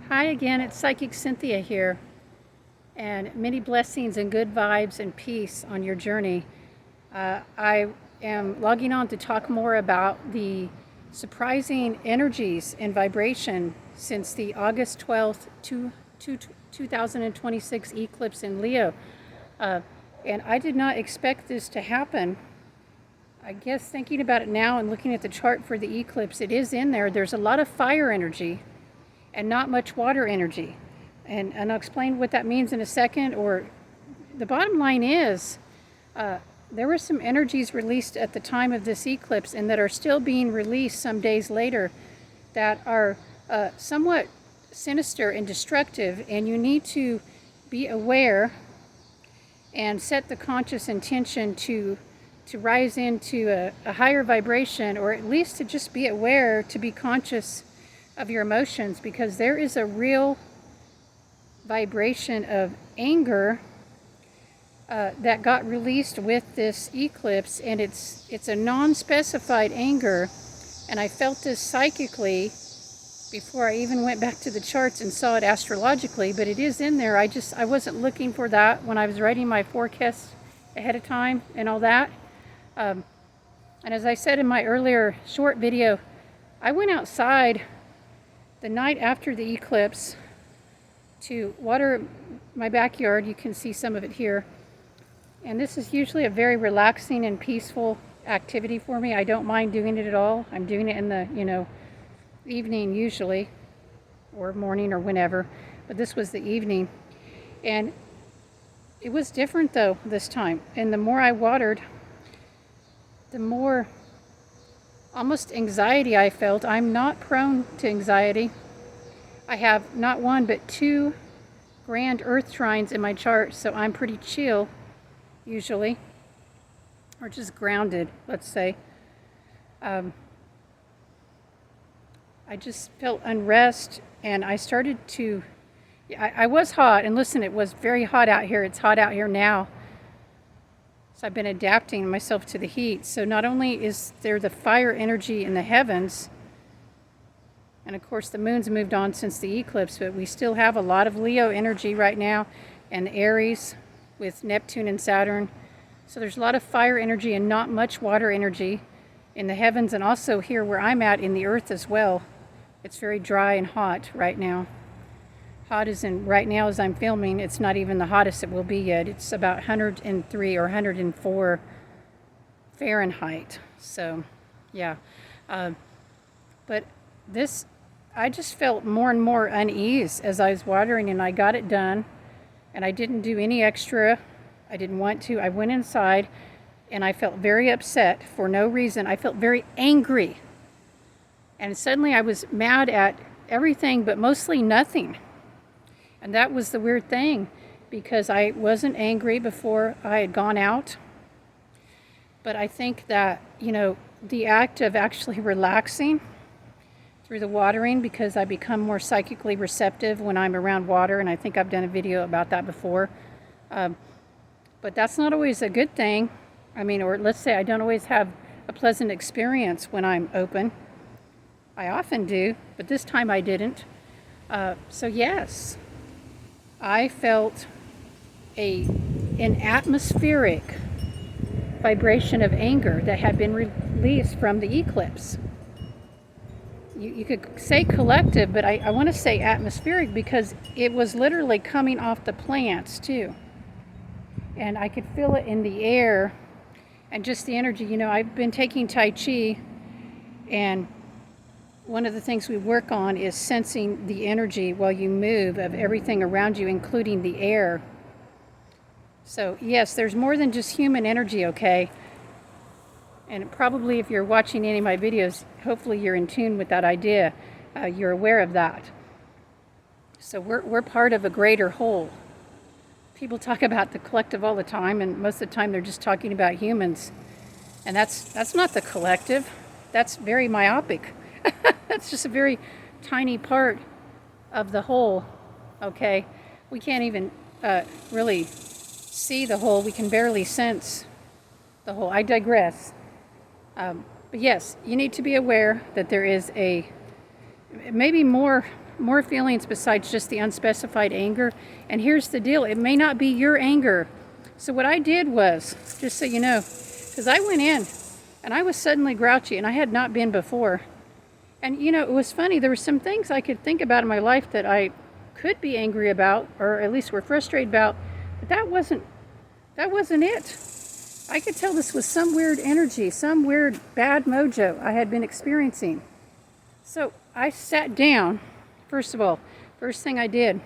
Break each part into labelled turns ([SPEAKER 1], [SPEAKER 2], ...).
[SPEAKER 1] Hi again, it's Psychic Cynthia here, and many blessings and good vibes and peace on your journey. I am logging on to talk more about the surprising energies and vibration since the August 12th, 2026 eclipse in Leo. And I did not expect this to happen. I guess thinking about it now and looking at the chart for the eclipse, it is in there. There's a lot of fire energy and not much water energy. And I'll explain what that means in a second. Or the bottom line is, there were some energies released at the time of this eclipse and that are still being released some days later that are somewhat sinister and destructive, and you need to be aware and set the conscious intention to rise into a higher vibration, or at least to just be aware, to be conscious of your emotions, because there is a real vibration of anger that got released with this eclipse, and it's a non-specified anger, and I felt this psychically before I even went back to the charts and saw it astrologically, but it is in there. I wasn't looking for that when I was writing my forecast ahead of time and all that. And as I said in my earlier short video, I went outside the night after the eclipse to water my backyard. You can see some of it here. And this is usually a very relaxing and peaceful activity for me. I don't mind doing it at all. I'm doing it in the, evening usually, or morning or whenever. But this was the evening. And it was different though this time. And the more I watered, the more almost anxiety I felt. I'm not prone to anxiety. I have not one but two grand earth trines in my chart, so I'm pretty chill usually, or just grounded, let's say. I just felt unrest, and I started to, I was hot, and listen, it was very hot out here. It's hot out here now. So I've been adapting myself to the heat. So not only is there the fire energy in the heavens, and of course the moon's moved on since the eclipse, but we still have a lot of Leo energy right now, and Aries with Neptune and Saturn. So there's a lot of fire energy and not much water energy in the heavens, and also here where I'm at in the earth as well. It's very dry and hot right now. Hot as in right now as I'm filming, it's not even the hottest it will be yet. It's about 103 or 104 Fahrenheit. So, yeah. But this, I just felt more and more unease as I was watering, and I got it done. And I didn't do any extra. I didn't want to. I went inside, and I felt very upset for no reason. I felt very angry. And suddenly I was mad at everything, but mostly nothing. And that was the weird thing, because I wasn't angry before I had gone out. But I think that, the act of actually relaxing through the watering, because I become more psychically receptive when I'm around water, and I think I've done a video about that before. But that's not always a good thing. Or let's say I don't always have a pleasant experience when I'm open. I often do, but this time I didn't. So yes. I felt an atmospheric vibration of anger that had been released from the eclipse. You could say collective, but I want to say atmospheric, because it was literally coming off the plants too. And I could feel it in the air and just the energy. I've been taking Tai Chi, and one of the things we work on is sensing the energy while you move of everything around you, including the air. So yes, there's more than just human energy, okay? And probably if you're watching any of my videos, hopefully you're in tune with that idea. You're aware of that. So we're part of a greater whole. People talk about the collective all the time, and most of the time they're just talking about humans. And that's not the collective. That's very myopic. That's just a very tiny part of the whole, okay? We can't even really see the whole. We can barely sense the whole. I digress. But yes, you need to be aware that there is maybe more more feelings besides just the unspecified anger. And here's the deal, it may not be your anger. So what I did was, just so you know, because I went in and I was suddenly grouchy, and I had not been before. And you know, it was funny, there were some things I could think about in my life that I could be angry about, or at least were frustrated about, but that wasn't it. I could tell this was some weird energy, some weird bad mojo I had been experiencing. So I sat down. First of all, first thing I did,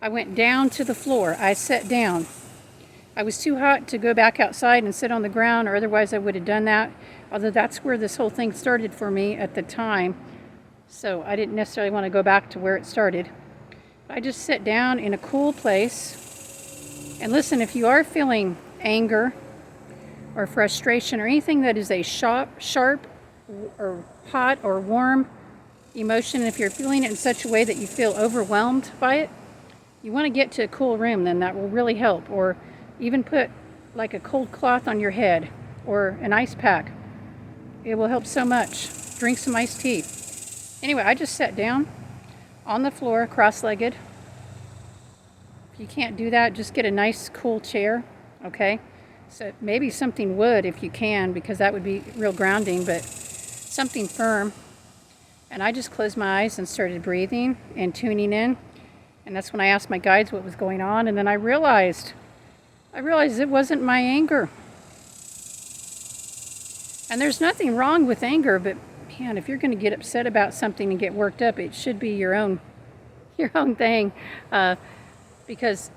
[SPEAKER 1] I went down to the floor. I sat down. I was too hot to go back outside and sit on the ground, or otherwise I would have done that, although that's where this whole thing started for me at the time. So I didn't necessarily want to go back to where it started. I just sat down in a cool place. And listen, if you are feeling anger or frustration or anything that is a sharp or hot or warm emotion, if you're feeling it in such a way that you feel overwhelmed by it, you want to get to a cool room, then that will really help. Or even put like a cold cloth on your head or an ice pack. It will help so much. Drink some iced tea. Anyway, I just sat down on the floor, cross-legged. If you can't do that, just get a nice cool chair, okay? So maybe something wood if you can, because that would be real grounding, but something firm. And I just closed my eyes and started breathing and tuning in. And that's when I asked my guides what was going on. And then I realized it wasn't my anger. And there's nothing wrong with anger, but man, if you're going to get upset about something and get worked up, it should be your own thing. Because,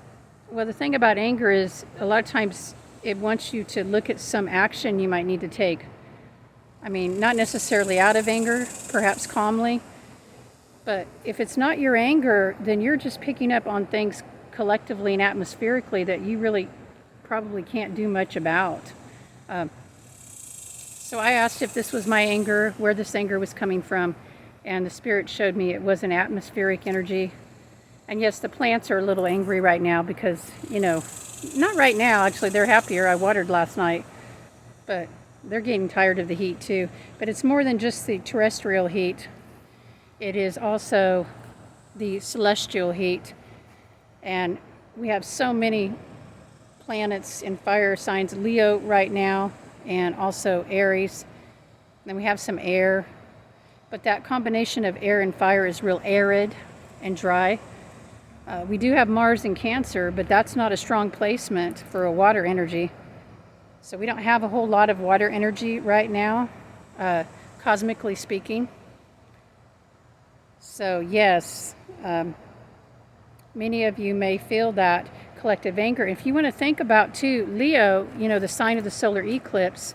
[SPEAKER 1] well, the thing about anger is a lot of times it wants you to look at some action you might need to take. I mean, not necessarily out of anger, perhaps calmly. But if it's not your anger, then you're just picking up on things collectively and atmospherically that you really probably can't do much about. So I asked if this was my anger, where this anger was coming from, and the spirit showed me it was an atmospheric energy. And yes, the plants are a little angry right now because, you know, not right now, actually, they're happier. I watered last night, but they're getting tired of the heat too. But it's more than just the terrestrial heat. It is also the celestial heat. And we have so many planets in fire signs, Leo right now, and also Aries. Then we have some air, but that combination of air and fire is real arid and dry. We do have Mars in Cancer, but that's not a strong placement for a water energy. So we don't have a whole lot of water energy right now, cosmically speaking. So yes, many of you may feel that collective anger. If you want to think about too, Leo, you know, the sign of the solar eclipse,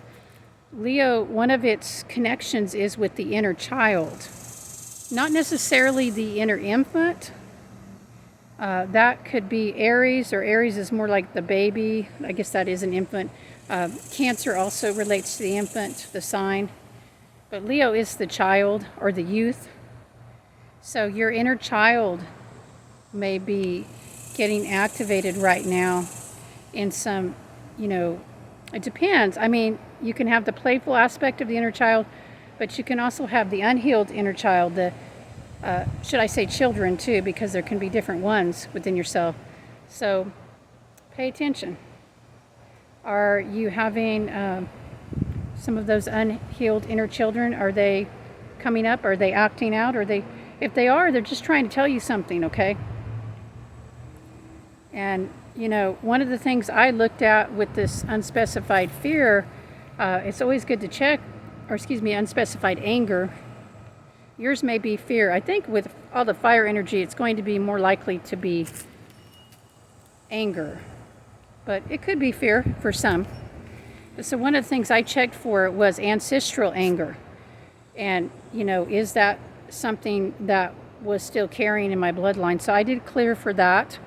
[SPEAKER 1] Leo, one of its connections is with the inner child. Not necessarily the inner infant. That could be Aries, or Aries is more like the baby. I guess that is an infant. Cancer also relates to the infant, the sign. But Leo is the child or the youth. So your inner child may be getting activated right now in some, you know, it depends. I mean, you can have the playful aspect of the inner child, but you can also have the unhealed inner child, the should I say children too, because there can be different ones within yourself. So pay attention. Are you having some of those unhealed inner children? Are they coming up? Are they acting out? If they are, they're just trying to tell you something, okay? And, you know, one of the things I looked at with this unspecified fear, it's always good to check, unspecified anger. Yours may be fear. I think with all the fire energy, it's going to be more likely to be anger. But it could be fear for some. So one of the things I checked for was ancestral anger. And, you know, is that something that was still carrying in my bloodline? So I did clear for that.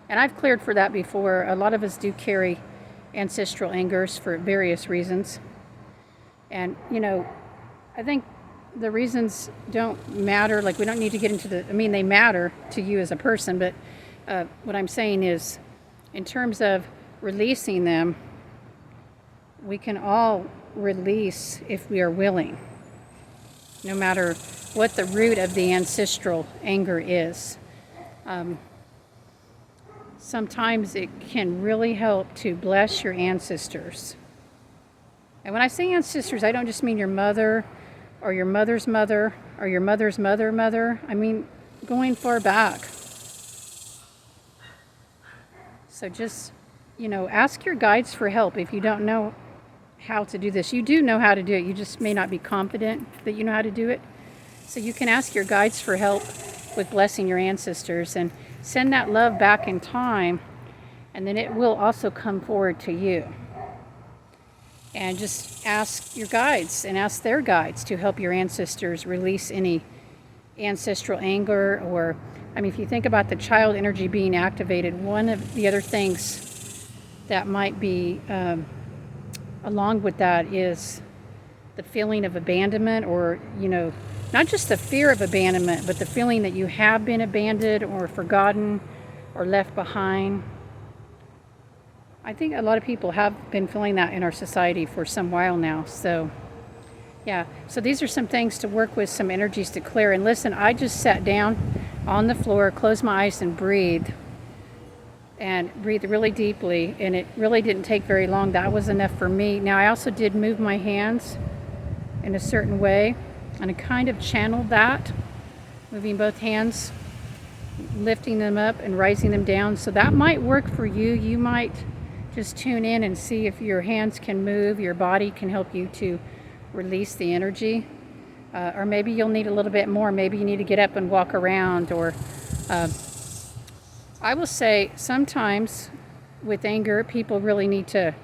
[SPEAKER 1] And I've cleared for that before. A lot of us do carry ancestral angers for various reasons. And, you know, I think the reasons don't matter. Like, we don't need to get into they matter to you as a person, but what I'm saying is, in terms of releasing them, we can all release if we are willing. no matter what the root of the ancestral anger is. Sometimes it can really help to bless your ancestors. And when I say ancestors, I don't just mean your mother or your mother's mother or your mother's mother. I mean going far back. So just, ask your guides for help if you don't know how to do this. You do know how to do it. You just may not be confident that you know how to do it. So you can ask your guides for help with blessing your ancestors and send that love back in time, and then it will also come forward to you. And just ask your guides and ask their guides to help your ancestors release any ancestral anger. Or, if you think about the child energy being activated, one of the other things that might be along with that is the feeling of abandonment, or, not just the fear of abandonment, but the feeling that you have been abandoned or forgotten or left behind. I think a lot of people have been feeling that in our society for some while now. So, yeah. So these are some things to work with, some energies to clear. And listen, I just sat down on the floor, closed my eyes and breathed really deeply. And it really didn't take very long. That was enough for me. Now, I also did move my hands in a certain way. And I kind of channeled that, moving both hands, lifting them up and rising them down. So that might work for you. You might just tune in and see if your hands can move, your body can help you to release the energy. Or maybe you'll need a little bit more. Maybe you need to get up and walk around. Or I will say sometimes with anger, people really need to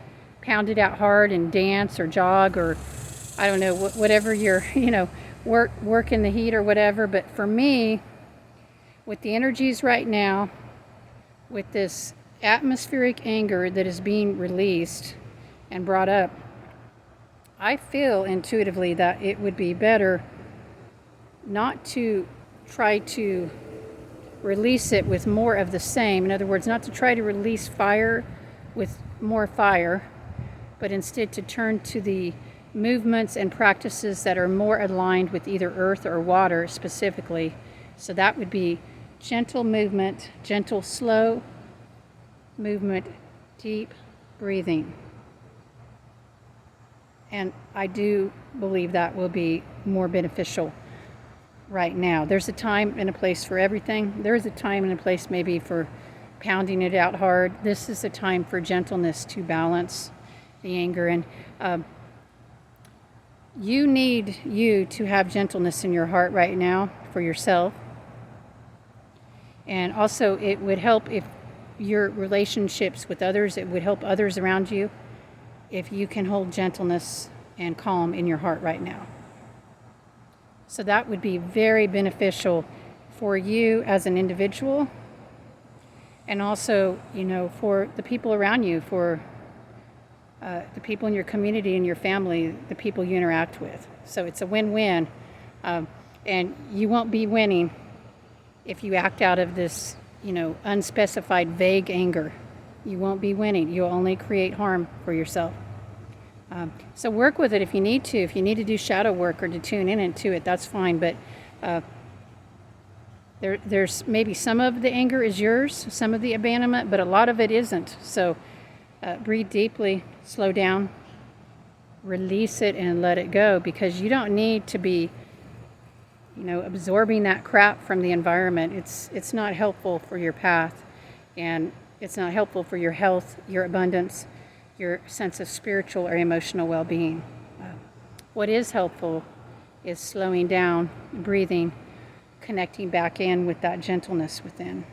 [SPEAKER 1] pound it out hard and dance or jog, or I don't know, whatever you're, work in the heat or whatever. But for me, with the energies right now, with this atmospheric anger that is being released and brought up, I feel intuitively that it would be better not to try to release it with more of the same. In other words, not to try to release fire with more fire, but instead to turn to the movements and practices that are more aligned with either earth or water specifically. So that would be gentle movement, gentle, slow movement, deep breathing. And I do believe that will be more beneficial right now. There's a time and a place for everything. There's a time and a place maybe for pounding it out hard. This is a time for gentleness to balance the anger. And you need to have gentleness in your heart right now for yourself. And also it would help if your relationships with others, it would help others around you if you can hold gentleness and calm in your heart right now. So that would be very beneficial for you as an individual, and also, for the people around you, for the people in your community and your family, the people you interact with. So it's a win-win. And you won't be winning if you act out of this, unspecified, vague anger. You won't be winning. You'll only create harm for yourself. So work with it if you need to. If you need to do shadow work or to tune in into it, that's fine. But there's maybe some of the anger is yours, some of the abandonment, but a lot of it isn't. So breathe deeply, slow down, release it, and let it go, because you don't need to be, absorbing that crap from the environment. It's not helpful for your path, and it's not helpful for your health, your abundance, your sense of spiritual or emotional well-being. What is helpful is slowing down, breathing, connecting back in with that gentleness within.